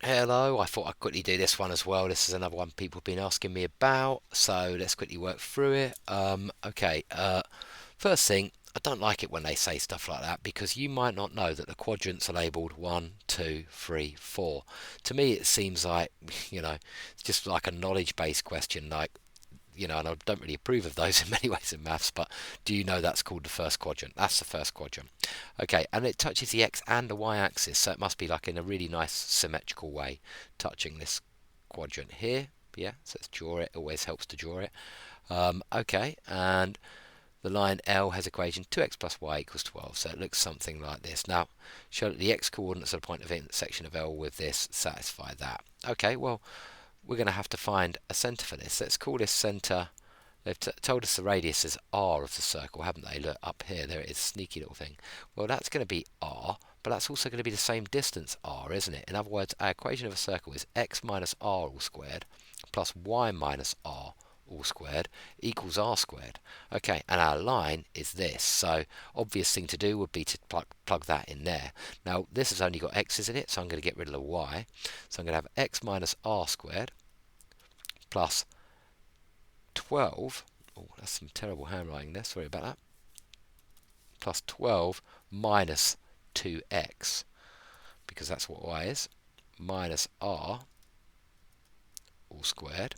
Hello, I thought I'd quickly do this one as well. This is another one people have been asking me about, so let's quickly work through it. First thing, I don't like it when they say stuff like that because you might not know that the quadrants are labelled 1, 2, 3, 4. To me, it seems like, it's just like a knowledge-based question, like, and I don't really approve of those in many ways in maths, but do you know that's called the first quadrant? That's the first quadrant. Okay, and it touches the x and the y axis, so it must be like in a really nice symmetrical way, touching this quadrant here. Yeah, so let's draw it. Always helps to draw it. Okay, and the line L has equation 2x plus y equals 12, so it looks something like this. Now, show that the x coordinates at the point of intersection of L with this satisfy that. Okay, well, we're going to have to find a centre for this. Let's call this centre. They've told us the radius is r of the circle, haven't they? Look up here, there it is, sneaky little thing. Well, that's going to be r, but that's also going to be the same distance r, isn't it? In other words, our equation of a circle is x minus r all squared plus y minus r all squared equals r squared. Okay, and our line is this, so obvious thing to do would be to plug that in there. Now, this has only got x's in it, so I'm going to get rid of the y. So I'm going to have x minus r squared plus 12, oh, that's some terrible handwriting there, sorry about that, plus 12 minus 2x, because that's what y is, minus r all squared,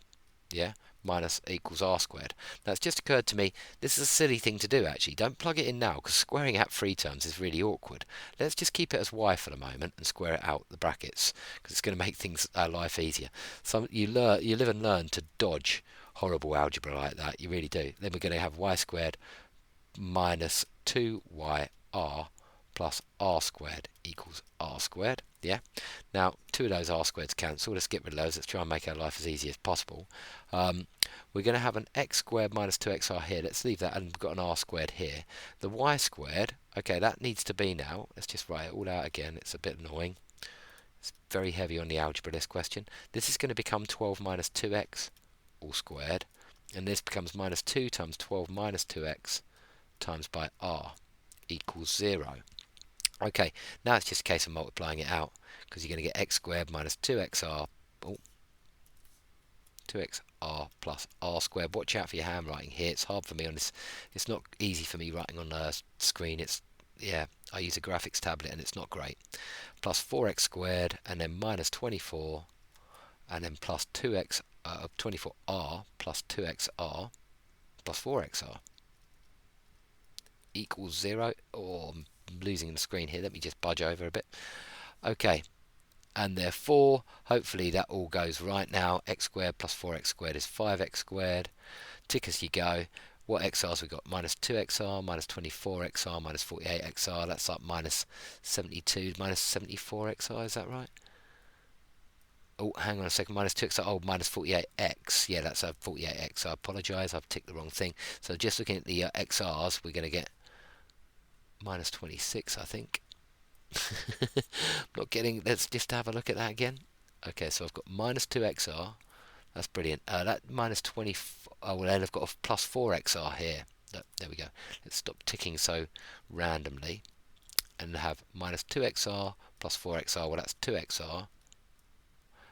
yeah, minus equals r squared. Now it's just occurred to me, this is a silly thing to do actually. Don't plug it in now because squaring out three terms is really awkward. Let's just keep it as y for the moment and square it out the brackets because it's going to make our life easier. So you live and learn to dodge horrible algebra like that. You really do. Then we're going to have y squared minus 2yr plus r squared equals r squared. Yeah. Now, two of those r squareds cancel. Let's get rid of those. Let's try and make our life as easy as possible. We're going to have an x squared minus 2xr here. Let's leave that, and we've got an r squared here. The y squared, okay, that needs to be now. Let's just write it all out again. It's a bit annoying. It's very heavy on the algebra, this question. This is going to become 12 minus 2x all squared. And this becomes minus 2 times 12 minus 2x times by r equals 0. Okay, now it's just a case of multiplying it out because you're going to get x squared minus 2xr, 2xr plus r squared. Watch out for your handwriting here. It's hard for me on this. It's not easy for me writing on the screen. Yeah, I use a graphics tablet and it's not great. Plus 4x squared and then minus 24 and then plus 2x 24r plus 2xr plus 4xr equals 0. Oh, I'm losing the screen here. Let me just budge over a bit. Okay, and therefore, hopefully that all goes right now. X squared plus 4x squared is 5x squared. Tick as you go. What xr's we got? Minus 2xr, minus 24xr, minus 48xr. That's like minus 72, minus 74xr. Is that right? Oh, hang on a second. Minus 2x. Oh, minus 48x. Yeah, that's a 48x. I apologise. I've ticked the wrong thing. So just looking at the xr's, we're going to get minus 26, I think. Not getting. Let's just have a look at that again. Okay, so I've got minus 2xr. That's brilliant. That minus 20. Oh, well, then I've got a plus 4xr here. There we go. Let's stop ticking so randomly and have minus 2xr plus 4xr. Well, that's 2xr.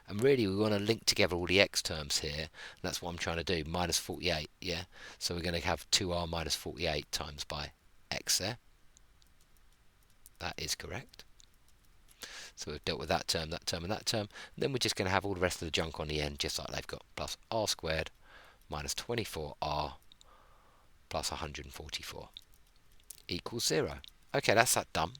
And really, we want to link together all the x terms here. And that's what I'm trying to do. Minus 48, yeah? So we're going to have 2r minus 48 times by x there. That is correct. So we've dealt with that term, that term, and that term. And then we're just going to have all the rest of the junk on the end, just like they've got. Plus r squared minus 24r plus 144 equals 0. Okay, that's that done.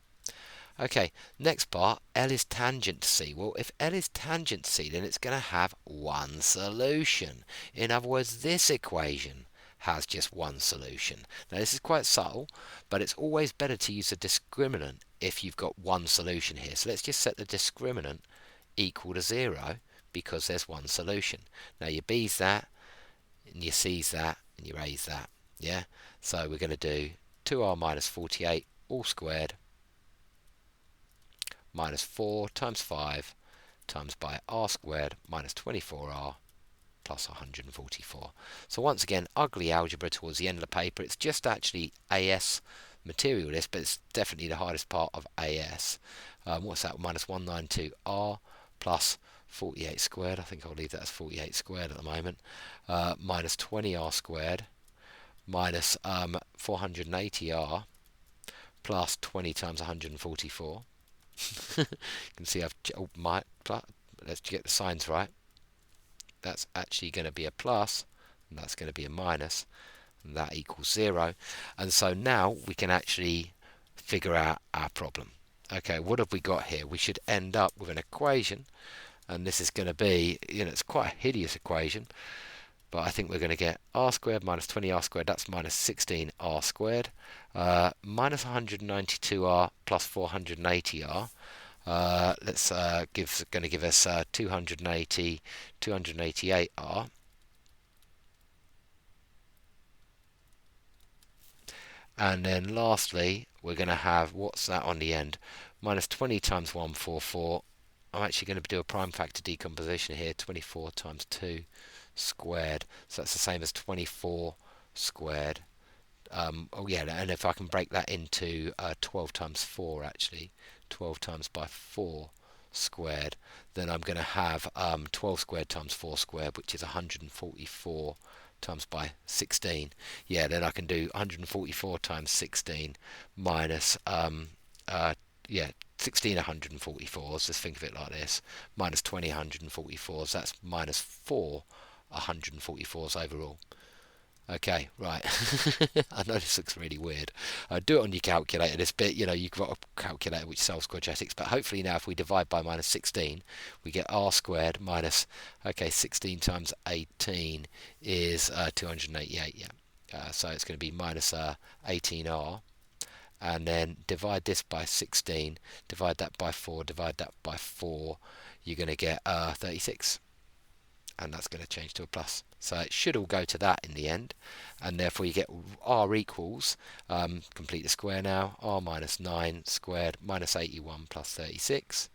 Okay, next part, L is tangent to C. Well, if L is tangent to C, then it's going to have one solution. In other words, this equation has just one solution. Now, this is quite subtle, but it's always better to use a discriminant if you've got one solution here. So let's just set the discriminant equal to 0 because there's one solution. Now, your B's that, and your C's that, and your A's that. Yeah? So we're going to do 2r minus 48 all squared minus 4 times 5 times by r squared minus 24r plus 144. So once again, ugly algebra towards the end of the paper. It's just actually AS material this, but it's definitely the hardest part of AS. What's that? Minus 192r plus 48 squared, I think I'll leave that as 48 squared at the moment, minus 20r squared, minus 480r, plus 20 times 144. You can see let's get the signs right. That's actually going to be a plus, and that's going to be a minus, and that equals 0. And so now we can actually figure out our problem. Okay, what have we got here? We should end up with an equation, and this is going to be, it's quite a hideous equation, but I think we're going to get r squared minus 20r squared, that's minus 16r squared, minus 192r plus 480r. Let's going to give us 288r. And then lastly, we're going to have, what's that on the end? Minus 20 times 144. I'm actually going to do a prime factor decomposition here. 24 times 2 squared. So that's the same as 24 squared. Oh yeah, and if I can break that into 12 times 4 actually, 12 times by 4 squared, then I'm going to have 12 squared times 4 squared, which is 144 times by 16. Yeah, then I can do 144 times 16 minus, yeah, 16 144s, just think of it like this, minus 20 144s, that's minus 4 144s overall. Okay, right. I know this looks really weird. Do it on your calculator. This bit, you've got a calculator which solves quadratics, but hopefully now if we divide by minus 16, we get r squared minus, okay, 16 times 18 is 288, yeah. So it's going to be minus 18r, and then divide this by 16, divide that by 4, divide that by 4, you're going to get 36. And that's going to change to a plus. So it should all go to that in the end, and therefore you get r equals, complete the square now, r minus 9 squared minus 81 plus 36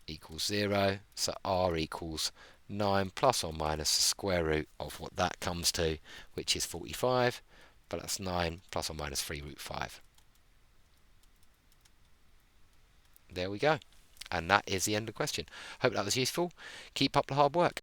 equals 0. So r equals 9 plus or minus the square root of what that comes to, which is 45, but that's 9 plus or minus 3 root 5. There we go. And that is the end of the question. Hope that was useful. Keep up the hard work.